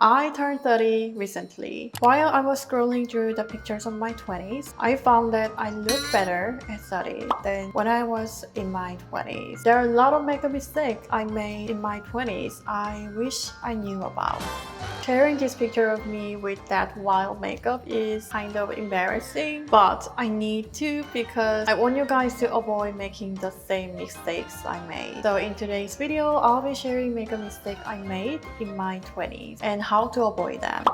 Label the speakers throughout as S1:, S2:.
S1: I turned 30 recently. While I was scrolling through the pictures of my 20s, I found that I look better at 30 than when I was in my 20s. There are a lot of makeup mistakes I made in my 20s I wish I knew about. Sharing this picture of me with that wild makeup is kind of embarrassing, but I need to because I want you guys to avoid making the same mistakes I made. So in today's video, I'll be sharing makeup mistakes I made in my 20s and how to avoid them.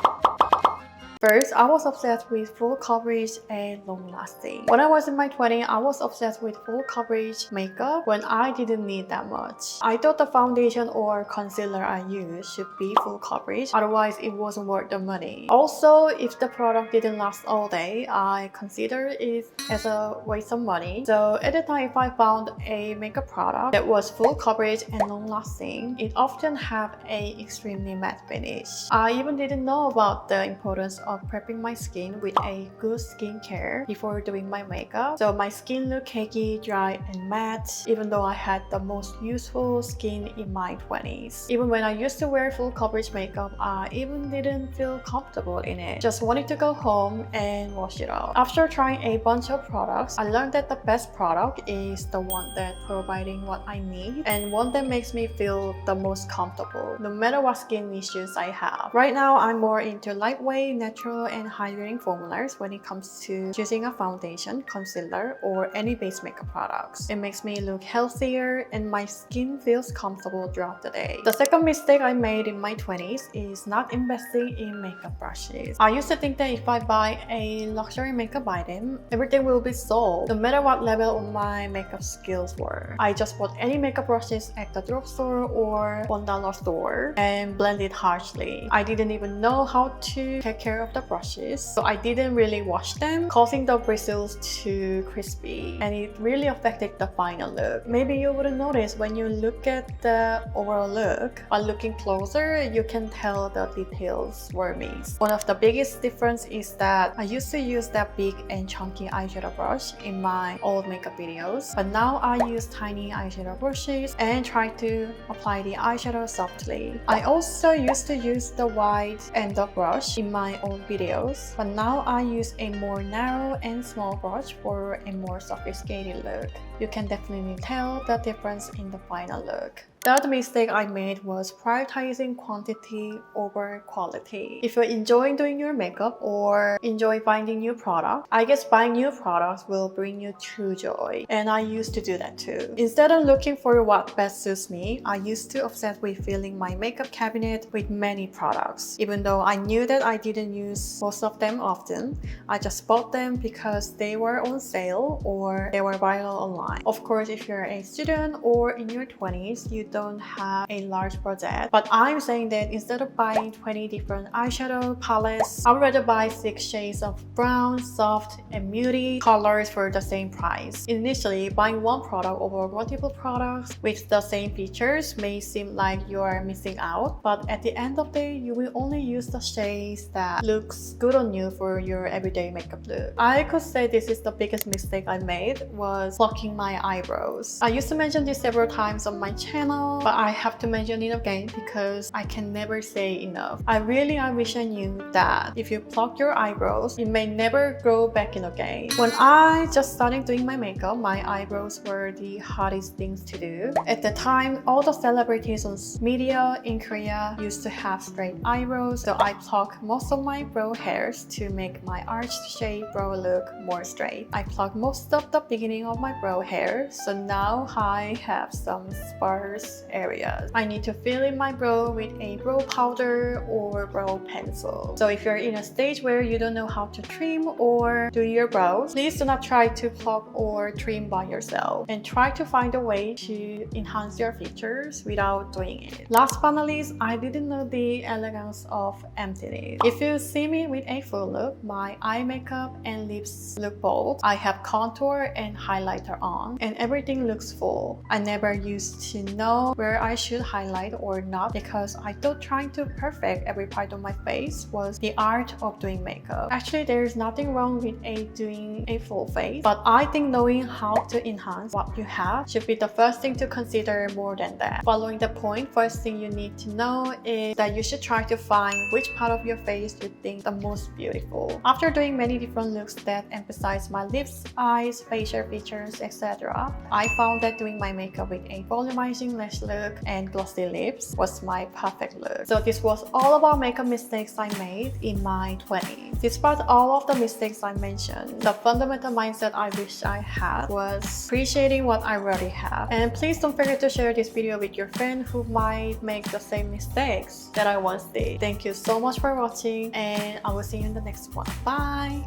S1: First, I was obsessed with full coverage and long lasting. When I was in my 20s, I was obsessed with full coverage makeup when I didn't need that much. I thought the foundation or concealer I used should be full coverage, otherwise it wasn't worth the money. Also, if the product didn't last all day, I considered it as a waste of money. So at the time, if I found a makeup product that was full coverage and long lasting, it often had an extremely matte finish. I even didn't know about the importance of prepping my skin with a good skincare before doing my makeup. So my skin looked cakey, dry, and matte, even though I had the most useful skin in my 20s. Even when I used to wear full coverage makeup, I even didn't feel comfortable in it. Just wanted to go home and wash it off. After trying a bunch of products, I learned that the best product is the one that providing what I need and one that makes me feel the most comfortable, no matter what skin issues I have. Right now, I'm more into lightweight, natural, and hydrating formulas when it comes to choosing a foundation, concealer, or any base makeup products. It makes me look healthier and my skin feels comfortable throughout the day. The second mistake I made in my 20s is not investing in makeup brushes. I used to think that if I buy a luxury makeup item, everything will be solved, no matter what level of my makeup skills were. I just bought any makeup brushes at the drugstore or $1 store and blended harshly. I didn't even know how to take care of the brushes, so I didn't really wash them, causing the bristles to crispy, and it really affected the final look. Maybe you wouldn't notice when you look at the overall look, but looking closer, you can tell the details were missed. One of the biggest difference is that I used to use that big and chunky eyeshadow brush in my old makeup videos, but now I use tiny eyeshadow brushes and try to apply the eyeshadow softly. I also used to use the wide end of brush in my old videos, but now I use a more narrow and small brush for a more sophisticated look. You can definitely tell the difference in the final look. The other mistake I made was prioritizing quantity over quality. If you're enjoying doing your makeup or enjoy finding new products, I guess buying new products will bring you true joy. And I used to do that too. Instead of looking for what best suits me, I used to obsess with filling my makeup cabinet with many products. Even though I knew that I didn't use most of them often, I just bought them because they were on sale or they were viral online. Of course, if you're a student or in your 20s, you don't have a large budget, but I'm saying that instead of buying 20 different eyeshadow palettes, I would rather buy 6 shades of brown, soft, and muted colors for the same price. Initially, buying one product over multiple products with the same features may seem like you are missing out, but at the end of the day, you will only use the shades that looks good on you for your everyday makeup look. I could say this is the biggest mistake I made was plucking my eyebrows. I used to mention this several times on my channel, but I have to mention it again because I can never say enough. I wish I knew that if you pluck your eyebrows, it may never grow back in again. When I just started doing my makeup, my eyebrows were the hardest things to do. At the time, all the celebrities on media in Korea used to have straight eyebrows, so I plucked most of my brow hairs to make my arched shape brow look more straight. I plucked most of the beginning of my brow hair, so now I have some sparse areas. I need to fill in my brow with a brow powder or brow pencil. So if you're in a stage where you don't know how to trim or do your brows, please do not try to pluck or trim by yourself and try to find a way to enhance your features without doing it. Last but not least, I didn't know the elegance of Emptiness. If you see me with a full look, my eye makeup and lips look bold. I have contour and highlighter on and everything looks full. I never used to know know where I should highlight or not because I thought trying to perfect every part of my face was the art of doing makeup. Actually, there's nothing wrong with doing a full face, but I think knowing how to enhance what you have should be the first thing to consider more than that. Following the point, first thing you need to know is that you should try to find which part of your face you think the most beautiful. After doing many different looks that emphasize my lips, eyes, facial features, etc., I found that doing my makeup with a volumizing lash look and glossy lips was my perfect look. So this was all about makeup mistakes I made in my 20s. Despite all of the mistakes I mentioned, the fundamental mindset I wish I had was appreciating what I already have. And please don't forget to share this video with your friend who might make the same mistakes that I once did. Thank you so much for watching, and I will see you in the next one. Bye!